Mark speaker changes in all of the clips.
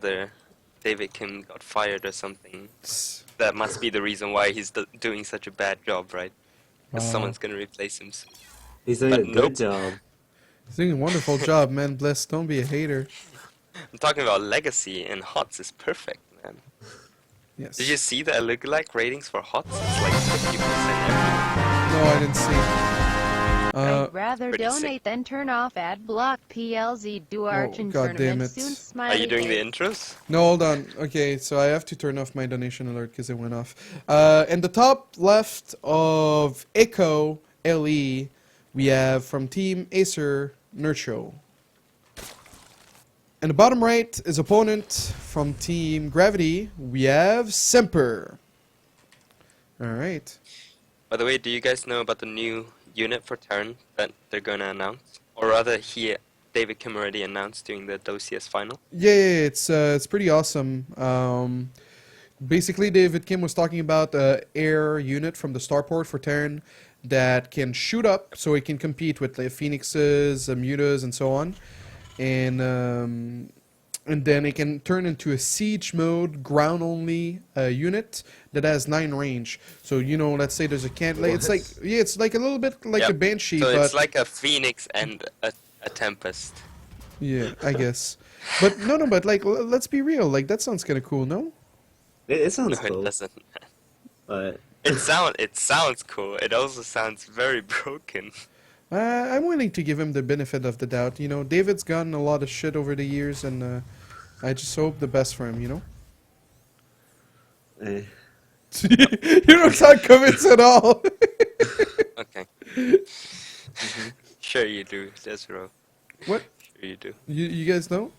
Speaker 1: whether David Kim got fired or something. That must be the reason why he's doing such a bad job, right? Because someone's gonna replace him soon.
Speaker 2: He's doing
Speaker 1: But
Speaker 2: a good job.
Speaker 3: He's doing a wonderful job, man. Bless. Don't be a hater.
Speaker 1: I'm talking about legacy, and HOTS is perfect, man.
Speaker 3: Yes.
Speaker 1: Did you see the lookalike ratings for HOTS? It's like 50% everywhere.
Speaker 3: No, I didn't see.
Speaker 4: I'd rather
Speaker 1: pretty
Speaker 4: donate
Speaker 1: sick.
Speaker 4: than turn off ad block PLZ do Archon
Speaker 3: God damn
Speaker 4: tournament
Speaker 3: it.
Speaker 4: soon.
Speaker 1: Are
Speaker 4: Smiley
Speaker 1: you doing the
Speaker 4: face.
Speaker 1: intros?
Speaker 3: No, hold on. Okay, so I have to turn off my donation alert because it went off. In the top left of Echo LE, we have from Team Acer, Nerchio. In the bottom right is opponent from Team Gravity, we have Semper. Alright.
Speaker 1: By the way, do you guys know about the new unit for Terran that they're gonna announce? Or rather, David Kim already announced during the DOCS final?
Speaker 3: Yeah, it's pretty awesome. Basically, David Kim was talking about the air unit from the starport for Terran that can shoot up, so it can compete with the Phoenixes, Mutas, and so on. And then it can turn into a siege mode, ground only unit that has 9 range. So let's say there's a it's like it's like a little bit like a Banshee,
Speaker 1: so
Speaker 3: but
Speaker 1: it's like a Phoenix and a Tempest.
Speaker 3: yeah, I guess. But no, but like let's be real, like that sounds kind of cool, no?
Speaker 2: It sounds
Speaker 1: No,
Speaker 2: cool.
Speaker 1: it doesn't.
Speaker 2: But
Speaker 1: It sounds cool. It also sounds very broken.
Speaker 3: I'm willing to give him the benefit of the doubt. David's gotten a lot of shit over the years, and I just hope the best for him.
Speaker 2: eh.
Speaker 3: You don't sound convinced at all.
Speaker 1: Okay. Sure you do, desRow.
Speaker 3: What?
Speaker 1: Sure you do.
Speaker 3: You guys know?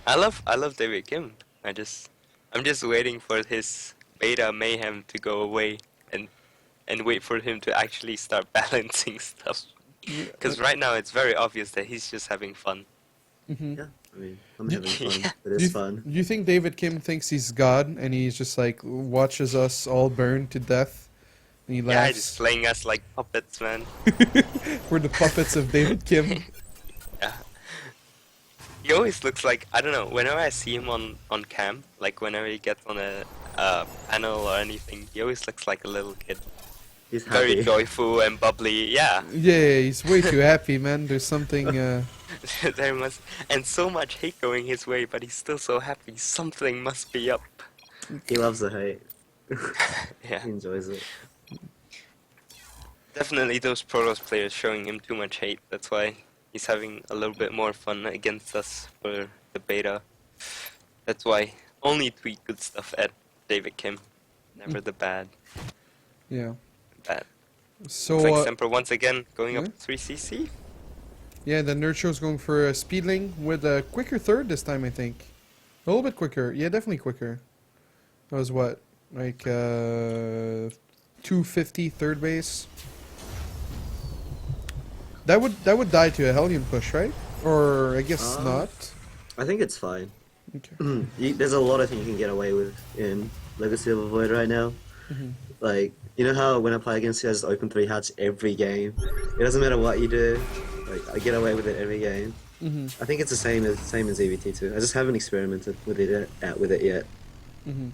Speaker 1: I love David Kim. I'm just waiting for his beta mayhem to go away and wait for him to actually start balancing stuff. Because right now it's very obvious that he's just having fun.
Speaker 3: Mm-hmm.
Speaker 2: Yeah, I mean, I'm having fun.
Speaker 1: Yeah.
Speaker 2: It is fun.
Speaker 3: Do you think David Kim thinks he's God and he's just like watches us all burn to death? And he
Speaker 1: Yeah,
Speaker 3: laughs.
Speaker 1: just playing us like puppets, man.
Speaker 3: We're the puppets of David Kim.
Speaker 1: Yeah. He always looks like, I don't know, whenever I see him on cam, like whenever he gets on a panel or anything, he always looks like a little kid.
Speaker 2: He's happy.
Speaker 1: Very joyful and bubbly, yeah.
Speaker 3: Yeah, he's way too happy, man. There's something.
Speaker 1: There must, and so much hate going his way, but he's still so happy. Something must be up.
Speaker 2: He loves the hate.
Speaker 1: Yeah.
Speaker 2: He enjoys it.
Speaker 1: Definitely those Protoss players showing him too much hate. That's why he's having a little bit more fun against us for the beta. That's why only tweet good stuff at David Kim. Never the bad.
Speaker 3: Yeah.
Speaker 1: Bad.
Speaker 3: So.
Speaker 1: Looks like Semper once again going
Speaker 3: yeah.
Speaker 1: up to 3cc.
Speaker 3: Yeah, the Nerchio's going for a speedling with a quicker third this time, I think. A little bit quicker. Yeah, definitely quicker. That was what? Like, 250 third base? That would die to a Hellion push, right? Or I guess not.
Speaker 2: I think it's fine.
Speaker 3: Okay.
Speaker 2: There's a lot of things you can get away with in Legacy of the Void right now.
Speaker 3: Mhm.
Speaker 2: Like, you know how when I play against you, I just open 3 hatch every game. It doesn't matter what you do. Like, I get away with it every game.
Speaker 3: Mhm.
Speaker 2: I think it's the same as EVT too. I just haven't experimented with it yet.
Speaker 3: Mhm.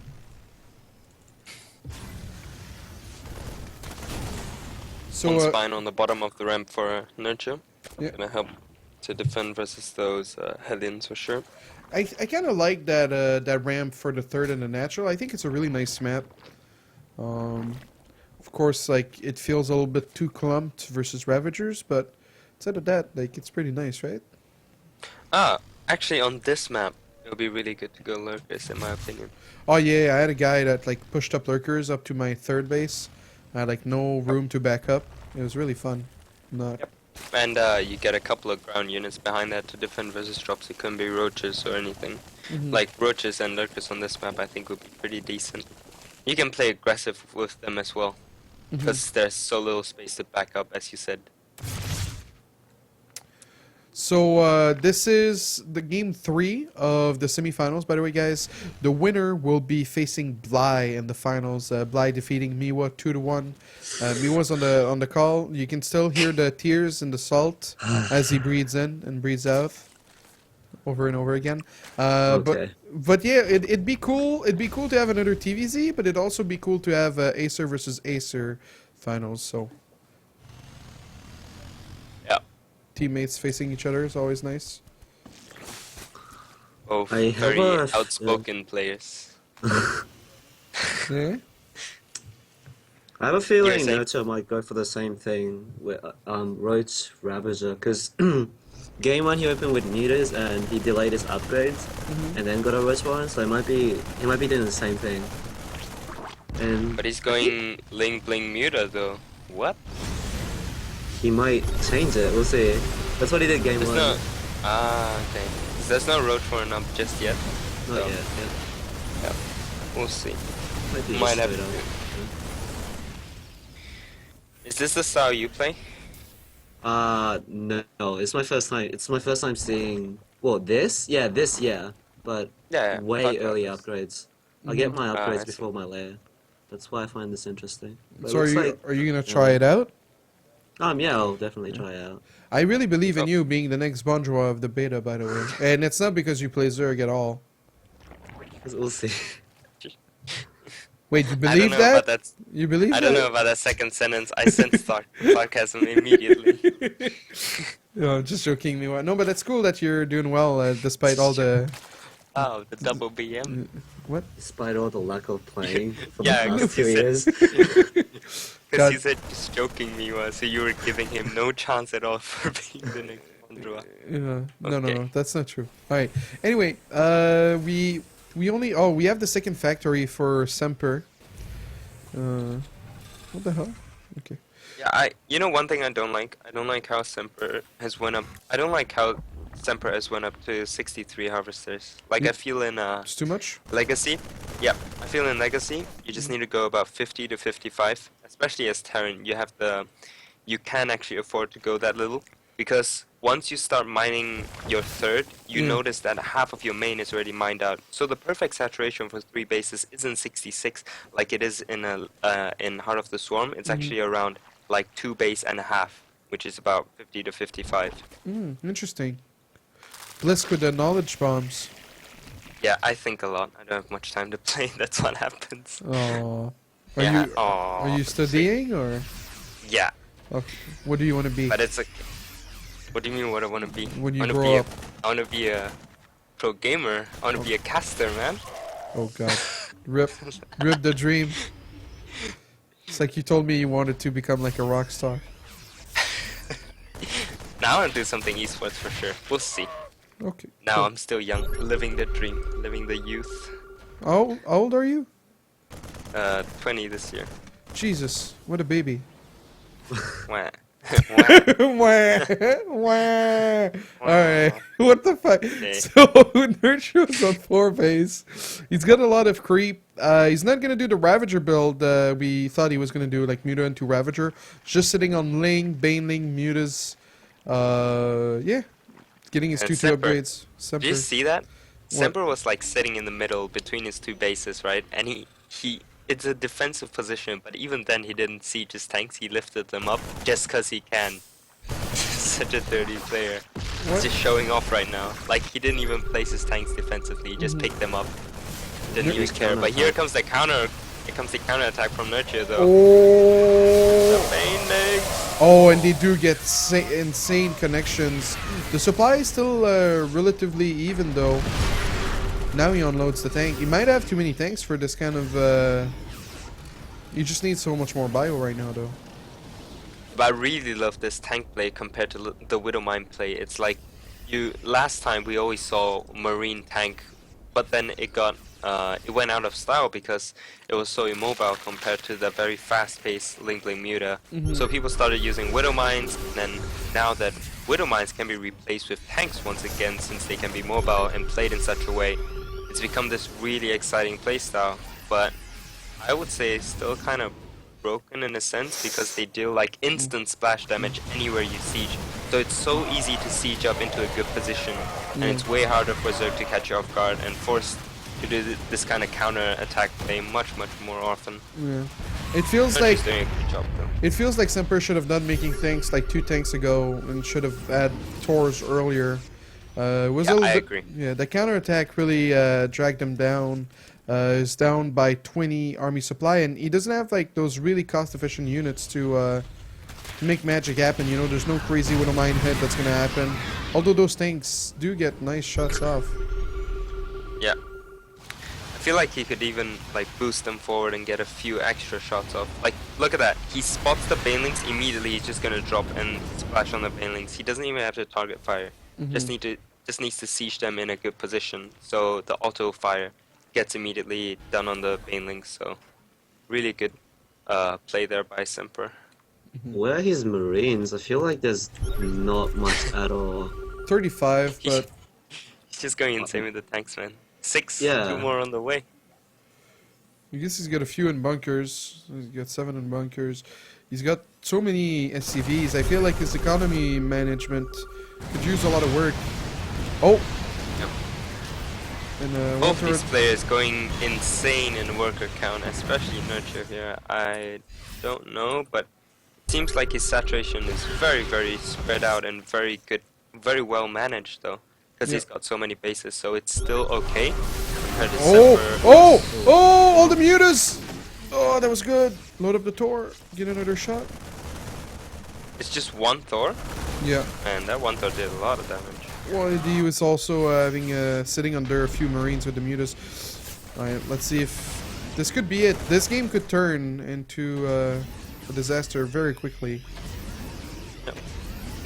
Speaker 3: So
Speaker 1: One spine on the bottom of the ramp for Nerchio.
Speaker 3: Yeah.
Speaker 1: Gonna help to defend versus those Hellions for sure.
Speaker 3: I kind of like that ramp for the third and the natural. I think it's a really nice map. Of course, like it feels a little bit too clumped versus Ravagers, but instead of that, like it's pretty nice, right?
Speaker 1: Actually on this map, it would be really good to go Lurkers in my opinion.
Speaker 3: Oh yeah, I had a guy that like pushed up Lurkers up to my third base. I had like no room to back up. It was really fun. Not.
Speaker 1: Yep. And you get a couple of ground units behind that to defend versus drops. It couldn't be roaches or anything.
Speaker 3: Mhm.
Speaker 1: Like roaches and lurkers on this map I think would be pretty decent. You can play aggressive with them as well.
Speaker 3: Mhm.
Speaker 1: Because there's so little space to back up as you said.
Speaker 3: So this is the game 3 of the semifinals. By the way, guys, the winner will be facing Bly in the finals. Bly defeating Miwa 2-1. Miwa's on the call. You can still hear the tears and the salt as he breathes in and breathes out. over and over again.
Speaker 2: Okay.
Speaker 3: But yeah, it'd be cool. It'd be cool to have another TVZ, but it'd also be cool to have Acer versus Acer finals. So
Speaker 1: Yeah.
Speaker 3: teammates facing each other is always nice.
Speaker 1: Both
Speaker 2: I have
Speaker 1: very
Speaker 2: a-
Speaker 1: outspoken players.
Speaker 3: Yeah.
Speaker 2: I have a feeling
Speaker 1: saying-
Speaker 2: Nerchio might go for the same thing with Roach Ravager, because game 1 he opened with Mutas and he delayed his upgrades and then got a Roach one, so he might be doing the same thing. And
Speaker 1: But he's going ling bling muta though. What?
Speaker 2: he might change it, we'll see. That's what he did game
Speaker 1: There's
Speaker 2: 1.
Speaker 1: no. Okay. There's no road for an up just yet.
Speaker 2: Not
Speaker 1: so-
Speaker 2: yet, yeah.
Speaker 1: We'll see.
Speaker 2: Might be
Speaker 1: Might
Speaker 2: just
Speaker 1: have
Speaker 2: straight
Speaker 1: to.
Speaker 2: up.
Speaker 1: Is this the style you play?
Speaker 2: No, it's my first time. It's my first time seeing. Well, this, yeah, but
Speaker 1: Yeah.
Speaker 2: way
Speaker 1: talk about
Speaker 2: early
Speaker 1: this.
Speaker 2: upgrades. I get my
Speaker 1: I
Speaker 2: upgrades
Speaker 1: see.
Speaker 2: before my layer. That's why I find this interesting. But it
Speaker 3: So are
Speaker 2: looks
Speaker 3: you
Speaker 2: like,
Speaker 3: are you gonna try it out?
Speaker 2: yeah, I'll definitely try it out.
Speaker 3: I really believe in
Speaker 1: Oh.
Speaker 3: you being the next Bonjour of the beta, by the way. And it's not because you play Zerg at all.
Speaker 2: We'll see.
Speaker 3: Wait, you
Speaker 1: I don't
Speaker 3: believe
Speaker 1: know
Speaker 3: that?
Speaker 1: about that.
Speaker 3: You believe
Speaker 1: I
Speaker 3: that?
Speaker 1: don't know about that second sentence. I sense sarcasm immediately.
Speaker 3: No, just joking me. No, but it's cool that you're doing well despite all the.
Speaker 1: Oh, the double BM.
Speaker 3: What?
Speaker 2: Despite all the lack of playing for
Speaker 1: Yeah,
Speaker 2: the past 2
Speaker 1: 'cause
Speaker 2: years.
Speaker 1: Because
Speaker 3: God.
Speaker 1: you said just joking me was, so you were giving him no chance at all for being the next Bondra.
Speaker 3: No,
Speaker 1: Okay.
Speaker 3: that's not true. All right. Anyway, we only we have the second factory for Semper. What the hell? Okay.
Speaker 1: Yeah, you know one thing I don't like? I don't like how Semper has went up. I don't like how Semper has went up to 63 harvesters. Like I feel in
Speaker 3: It's too much.
Speaker 1: Legacy, yeah, I feel in Legacy, you just need to go about 50 to 55, especially as Terran, you can actually afford to go that little, because once you start mining your third, you notice that half of your main is already mined out. So the perfect saturation for 3 bases isn't 66 like it is in Heart of the Swarm, it's actually around like 2 base and a half, which is about 50 to 55.
Speaker 3: Interesting. Blisk with the knowledge bombs.
Speaker 1: Yeah, I think a lot. I don't have much time to play, that's what happens.
Speaker 3: Oh. Are
Speaker 1: Yeah,
Speaker 3: you
Speaker 1: aw,
Speaker 3: are you studying or?
Speaker 1: Yeah,
Speaker 3: Okay. What do you want to be?
Speaker 1: but it's like, what do you mean what I want to be?
Speaker 3: When you
Speaker 1: I wanna
Speaker 3: grow
Speaker 1: be
Speaker 3: up.
Speaker 1: I want to be a pro gamer. I want to be a caster, man.
Speaker 3: Oh God. Rip the dream. It's like you told me you wanted to become like a rock star.
Speaker 1: Now I want to do something esports for sure. We'll see.
Speaker 3: Okay.
Speaker 1: Now
Speaker 3: cool.
Speaker 1: I'm still young, living the dream, living the youth.
Speaker 3: How old are you?
Speaker 1: 20 this year.
Speaker 3: Jesus, what a baby.
Speaker 1: Wah. Wah.
Speaker 3: Wah, wah. Alright, what the fuck?
Speaker 1: Okay.
Speaker 3: So, Nerchio's on 4 base. He's got a lot of creep. He's not gonna do the Ravager build we thought he was gonna do, like Muta into Ravager. Just sitting on Ling, Baneling, Mutas. Yeah. Getting his
Speaker 1: And
Speaker 3: 2-2
Speaker 1: Semper.
Speaker 3: upgrades. Semper.
Speaker 1: Did you see that?
Speaker 3: What?
Speaker 1: Semper was like sitting in the middle between his 2 bases, right? And it's a defensive position, but even then he didn't siege his tanks. He lifted them up just because he can. Such a dirty player.
Speaker 3: What?
Speaker 1: He's just showing off right now. Like he didn't even place his tanks defensively. He just picked them up. Didn't
Speaker 2: He's
Speaker 1: even care. But
Speaker 2: counterattack.
Speaker 1: here comes the counter. Here comes the counter attack from Nerchio though.
Speaker 3: Oh!
Speaker 1: Bane legs.
Speaker 3: Oh, and they do get insane connections. The supply is still relatively even, though. Now he unloads the tank. He might have too many tanks for this kind of... You just need so much more bio right now, though.
Speaker 1: But I really love this tank play compared to the Widowmine play. It's like last time we always saw Marine tank, but then it went out of style because it was so immobile compared to the very fast-paced Ling Bling Muta. So people started using Widowmines, and then now that Widowmines can be replaced with tanks once again, since they can be mobile and played in such a way, it's become this really exciting playstyle. But I would say it's still kind of broken in a sense because they deal like instant splash damage anywhere you siege. So it's so easy to siege up into a good position, and it's way harder for Zerg to catch you off guard and force to do this kind of counter attack play much more often.
Speaker 3: Yeah. It feels like...
Speaker 1: Nerchio's doing a good job though.
Speaker 3: It feels like Semper should have done making tanks like 2 tanks ago and should have had Tors earlier. Was
Speaker 1: Yeah,
Speaker 3: a little
Speaker 1: I
Speaker 3: bit,
Speaker 1: agree.
Speaker 3: Yeah, the counterattack really dragged him down. Is down by 20 army supply, and he doesn't have like those really cost-efficient units to make magic happen. You know, there's no crazy Widow Mine hit that's gonna happen. Although those tanks do get nice shots off.
Speaker 1: Yeah. I feel like he could even like boost them forward and get a few extra shots off. Like, look at that. He spots the banelings immediately. He's just gonna drop and splash on the banelings. He doesn't even have to target fire. Just needs to siege them in a good position. So the auto fire gets immediately done on the banelings. So really good play there by Semper.
Speaker 2: Where are his Marines? I feel like there's not much at all.
Speaker 3: 35, but
Speaker 1: He's just going insane with the tanks, man. 6,
Speaker 2: Yeah.
Speaker 1: 2 more on the way.
Speaker 3: I guess he's got a few in bunkers. He's got 7 in bunkers. He's got so many SCVs. I feel like his economy management could use a lot of work. Oh!
Speaker 1: Yep.
Speaker 3: And
Speaker 1: Both
Speaker 3: Walter,
Speaker 1: these players going insane in worker count, especially Nerchio here. I don't know, but it seems like his saturation is very, very spread out and very good, very well managed though, because he's got so many bases, so it's still okay compared to Semper.
Speaker 3: Oh! All the mutas! Oh, that was good. Load up the Tor. Get another shot.
Speaker 1: It's just one Thor,
Speaker 3: Yeah.
Speaker 1: and that one Thor did a lot of damage.
Speaker 3: Well, he was also having sitting under a few Marines with the mutas. Alright, let's see if this could be it. This game could turn into a disaster very quickly.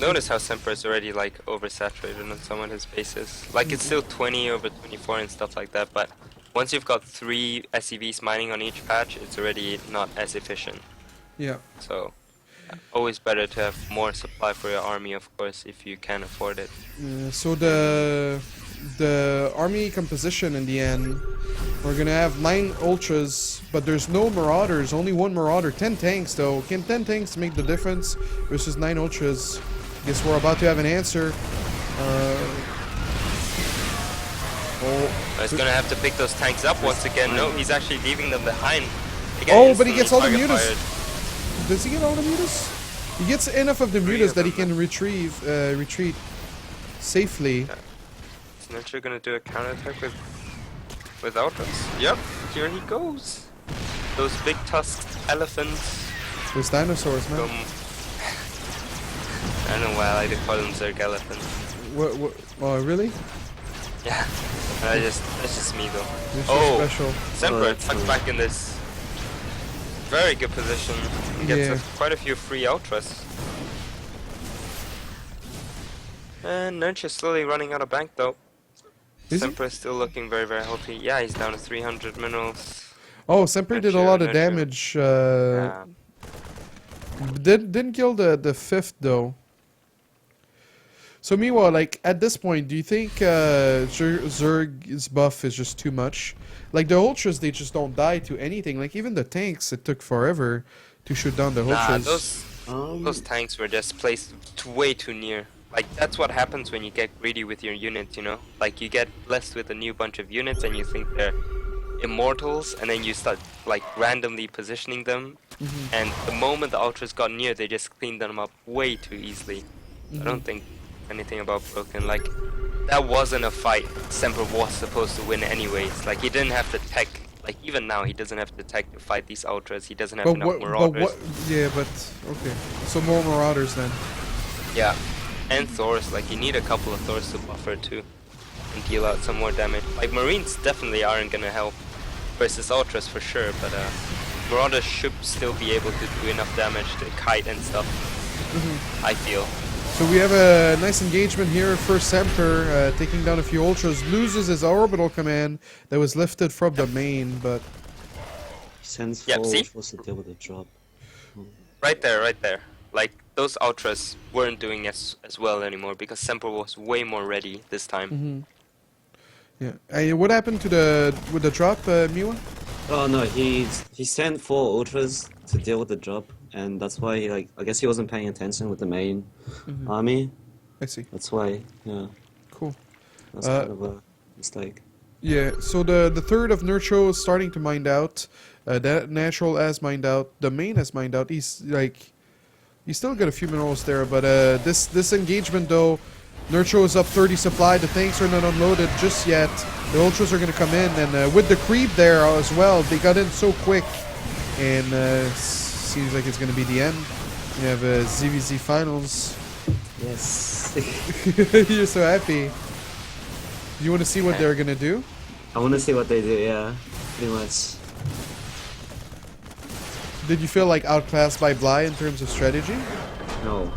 Speaker 1: Notice how Semper is already like oversaturated on some of his bases. Like it's still 20 over 24 and stuff like that, but once you've got 3 SCVs mining on each patch, it's already not as efficient.
Speaker 3: Yeah.
Speaker 1: So always better to have more supply for your army, of course, if you can afford it.
Speaker 3: So the army composition in the end, we're gonna have 9 ultras, but there's no marauders. Only 1 marauder. 10 tanks though. Can 10 tanks make the difference versus 9 ultras? Guess we're about to have an answer.
Speaker 1: He's gonna have to pick those tanks up once again. No, he's actually leaving them behind.
Speaker 3: Oh, but he gets all the
Speaker 1: instantly target
Speaker 3: mutas. Does he get all the mutas? He gets enough of the mutas that he can retreat safely.
Speaker 1: Yeah. Is Nerchio gonna do a counterattack with Ultras? Yep, here he goes. Those big tusked elephants.
Speaker 3: There's dinosaurs, man.
Speaker 1: I don't know why I like to call them Zerg elephants.
Speaker 3: What? Oh, really?
Speaker 1: Yeah, that's just me though.
Speaker 3: They're so
Speaker 1: Oh,
Speaker 3: special.
Speaker 1: Semper tucked back in this very good position. He gets quite a few free Ultras. And Nerchio slowly running out of bank though. Semper is still looking very, very healthy. Yeah, he's down to 300 minerals.
Speaker 3: Oh, Semper did a lot of
Speaker 1: Nerchio.
Speaker 3: damage.
Speaker 1: Yeah.
Speaker 3: Didn't kill the 5th though. So meanwhile, like at this point, do you think Zerg's buff is just too much? Like the ultras, they just don't die to anything. Like even the tanks, it took forever to shoot down the ultras.
Speaker 1: Those tanks were just placed way too near. Like that's what happens when you get greedy with your units, you know? Like you get blessed with a new bunch of units and you think they're immortals, and then you start like randomly positioning them, and the moment the ultras got near, they just cleaned them up way too easily. I don't think anything about broken. Like that wasn't a fight Semper was supposed to win anyways. Like he didn't have to tech. Like even now he doesn't have to tech to fight these ultras. He doesn't have enough marauders.
Speaker 3: Yeah, but okay. So more marauders then.
Speaker 1: Yeah, and Thors. Like you need a couple of Thors to buffer too and deal out some more damage. Like Marines definitely aren't gonna help versus ultras for sure, but marauders should still be able to do enough damage to kite and stuff. I feel.
Speaker 3: So we have a nice engagement here. First Semper taking down a few ultras, loses his orbital command that was lifted from the main, but
Speaker 2: He sends
Speaker 1: Yep,
Speaker 2: 4
Speaker 1: see?
Speaker 2: ultras to deal with the drop.
Speaker 1: Right there. Like those ultras weren't doing as well anymore because Semper was way more ready this time.
Speaker 3: yeah. What happened to with the drop, Miwa?
Speaker 2: Oh no, he sent 4 ultras to deal with the drop, and that's why I guess he wasn't paying attention with the main army.
Speaker 3: I see.
Speaker 2: That's why, yeah.
Speaker 3: Cool.
Speaker 2: That's kind of a mistake.
Speaker 3: Yeah, so the 3rd of Nerchio is starting to mind out. That natural has mined out. The main has mined out. He's still got a few minerals there, but this engagement though, Nerchio is up 30 supply. The tanks are not unloaded just yet. The ultras are going to come in, and with the creep there as well, they got in so quick. And seems like it's going to be the end. We have ZVZ finals.
Speaker 2: Yes.
Speaker 3: You're so happy. You want to see what they're going to do?
Speaker 2: I want to see what they do. Yeah, pretty much.
Speaker 3: Did you feel like outclassed by Bly in terms of strategy?
Speaker 2: No.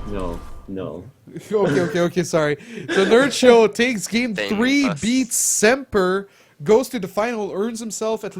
Speaker 3: Okay, sorry. So Nerchio takes game
Speaker 1: Dang
Speaker 3: 3,
Speaker 1: us.
Speaker 3: beats Semper, goes to the final, earns himself at least